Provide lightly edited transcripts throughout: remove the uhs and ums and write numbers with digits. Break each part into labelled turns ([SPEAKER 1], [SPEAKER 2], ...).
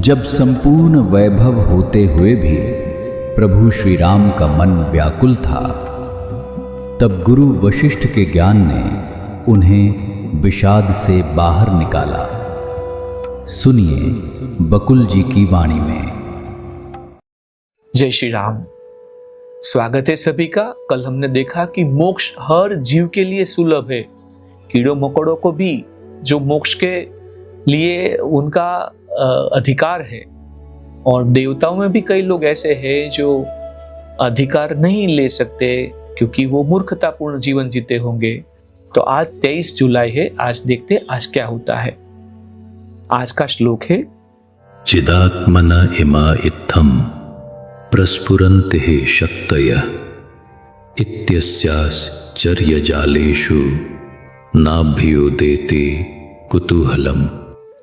[SPEAKER 1] जब संपूर्ण वैभव होते हुए भी प्रभु श्री राम का मन व्याकुल था, तब गुरु वशिष्ठ के ज्ञान ने उन्हें विषाद से बाहर निकाला। सुनिए बकुल जी की वाणी में।
[SPEAKER 2] जय श्री राम। स्वागत है सभी का। कल हमने देखा कि मोक्ष हर जीव के लिए सुलभ है। कीड़ों मकोड़ों को भी जो मोक्ष के लिए उनका अधिकार है, और देवताओं में भी कई लोग ऐसे हैं जो अधिकार नहीं ले सकते क्योंकि वो मूर्खतापूर्ण जीवन जीते होंगे। तो आज 23 जुलाई है। आज देखते आज क्या होता है। आज का श्लोक है,
[SPEAKER 3] चिदात्मन इमा इत्थम प्रस्फुरन्ते शक्तयः इत्यस्याश्चर्य जालेषु नाभ्युदेते कुतूहलम।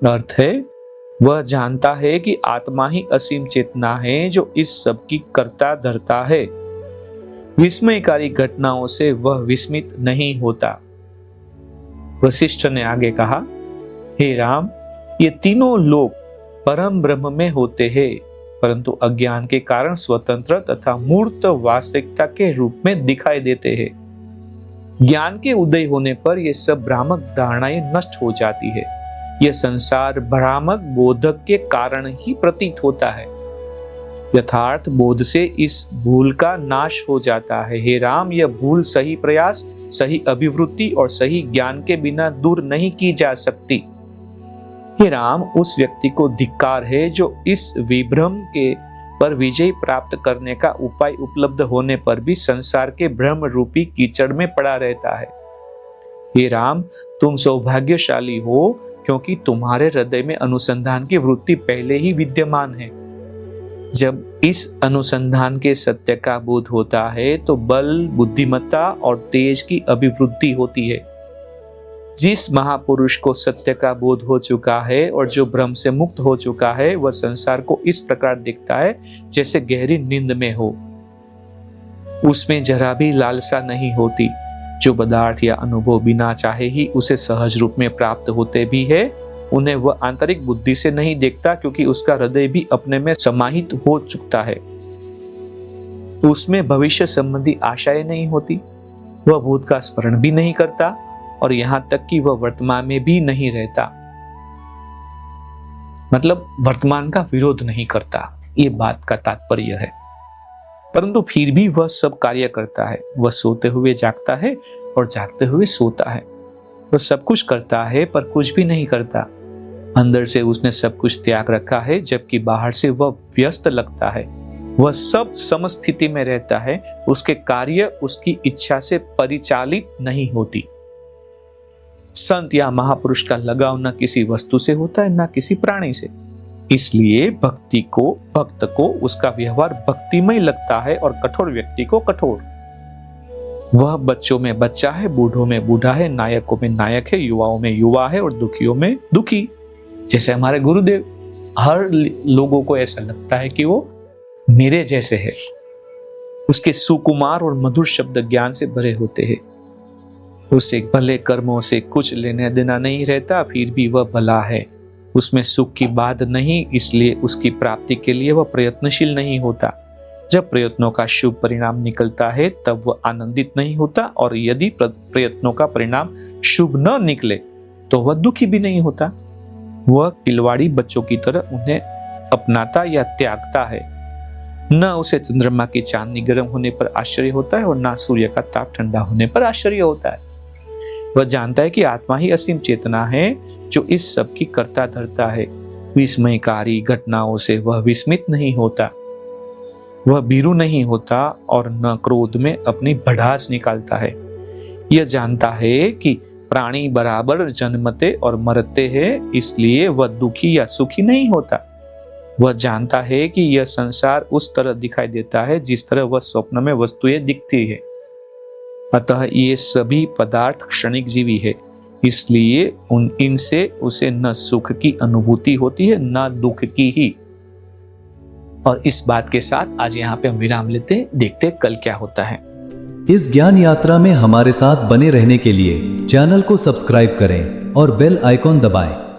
[SPEAKER 2] अर्थ है, वह जानता है कि आत्मा ही असीम चेतना है जो इस सब की कर्ता धर्ता है। विस्मयकारी घटनाओं से वह विस्मित नहीं होता। वशिष्ठ ने आगे कहा, हे राम, ये तीनों लोग परम ब्रह्म में होते हैं, परंतु अज्ञान के कारण स्वतंत्र तथा मूर्त वास्तविकता के रूप में दिखाई देते हैं। ज्ञान के उदय होने पर यह सब भ्रामक धारणाएं नष्ट हो जाती है। यह संसार भ्रामक बोधक के कारण ही प्रतीत होता है। यथार्थ बोध से इस भूल का नाश हो जाता है। हे राम, यह भूल सही प्रयास, सही अभिवृत्ति और सही ज्ञान के बिना दूर नहीं की जा सकती। हे राम, उस व्यक्ति को धिक्कार है जो इस विभ्रम के पर विजय प्राप्त करने का उपाय उपलब्ध होने पर भी संसार के भ्रम रूपी कीचड़ में पड़ा रहता है। हे राम, तुम सौभाग्यशाली हो क्योंकि तुम्हारे हृदय में अनुसंधान की वृत्ति पहले ही विद्यमान है। जब इस अनुसंधान के सत्य का बोध होता है तो बल, बुद्धिमत्ता और तेज की अभिवृद्धि होती है। जिस महापुरुष को सत्य का बोध हो चुका है और जो भ्रम से मुक्त हो चुका है, वह संसार को इस प्रकार दिखता है जैसे गहरी नींद में हो। उसमें जरा भी लालसा नहीं होती। जो पदार्थ या अनुभव बिना चाहे ही उसे सहज रूप में प्राप्त होते भी है, उन्हें वह आंतरिक बुद्धि से नहीं देखता क्योंकि उसका हृदय भी अपने में समाहित हो चुका है। उसमें भविष्य संबंधी आशाएं नहीं होती। वह भूत का स्मरण भी नहीं करता और यहां तक कि वह वर्तमान में भी नहीं रहता, मतलब वर्तमान का विरोध नहीं करता। ये बात का तात्पर्य है। परंतु फिर भी वह सब कार्य करता है। वह सोते हुए जागता है और जागते हुए सोता है। वह सब कुछ करता है पर कुछ भी नहीं करता। अंदर से उसने सब कुछ त्याग रखा है, जबकि बाहर से वह व्यस्त लगता है। वह सब समस्थिति में रहता है। उसके कार्य उसकी इच्छा से परिचालित नहीं होती। संत या महापुरुष का लगाव न किसी वस्तु से होता है न किसी प्राणी से। इसलिए भक्त को उसका व्यवहार भक्तिमय लगता है और कठोर व्यक्ति को कठोर। वह बच्चों में बच्चा है, बूढ़ों में बूढ़ा है, नायकों में नायक है, युवाओं में युवा है और दुखियों में दुखी। जैसे हमारे गुरुदेव, हर लोगों को ऐसा लगता है कि वो मेरे जैसे है। उसके सुकुमार और मधुर शब्द ज्ञान से भरे होते हैं। उससे भले कर्मों से कुछ लेने देना नहीं रहता, फिर भी वह भला है। उसमें सुख की बात नहीं, इसलिए उसकी प्राप्ति के लिए वह प्रयत्नशील नहीं होता। जब प्रयत्नों का शुभ परिणाम निकलता है तब वह आनंदित नहीं होता, और यदि प्रयत्नों का परिणाम शुभ न निकले तो वह दुखी भी नहीं होता। वह खिलवाड़ी बच्चों की तरह उन्हें अपनाता या त्यागता है। न उसे चंद्रमा की चांदनी गर्म होने पर आश्चर्य होता है और न सूर्य का ताप ठंडा होने पर आश्चर्य होता है। वह जानता है कि आत्मा ही असीम चेतना है जो इस सब की कर्ता धर्ता है। विस्मयकारी घटनाओं से वह विस्मित नहीं होता। वह भीरू नहीं होता और न क्रोध में अपनी भड़ास निकालता है। यह जानता है कि प्राणी बराबर जन्मते और मरते हैं, इसलिए वह दुखी या सुखी नहीं होता। वह जानता है कि यह संसार उस तरह दिखाई देता है जिस तरह वह स्वप्न में वस्तुएं दिखती है। अतः ये सभी पदार्थ क्षणिक जीवी है, इसलिए इनसे उसे न सुख की अनुभूति होती है न दुख की ही। और इस बात के साथ आज यहाँ पे हम विराम लेते हैं। देखते हैं कल क्या होता है।
[SPEAKER 4] इस ज्ञान यात्रा में हमारे साथ बने रहने के लिए चैनल को सब्सक्राइब करें और बेल आइकॉन दबाएं।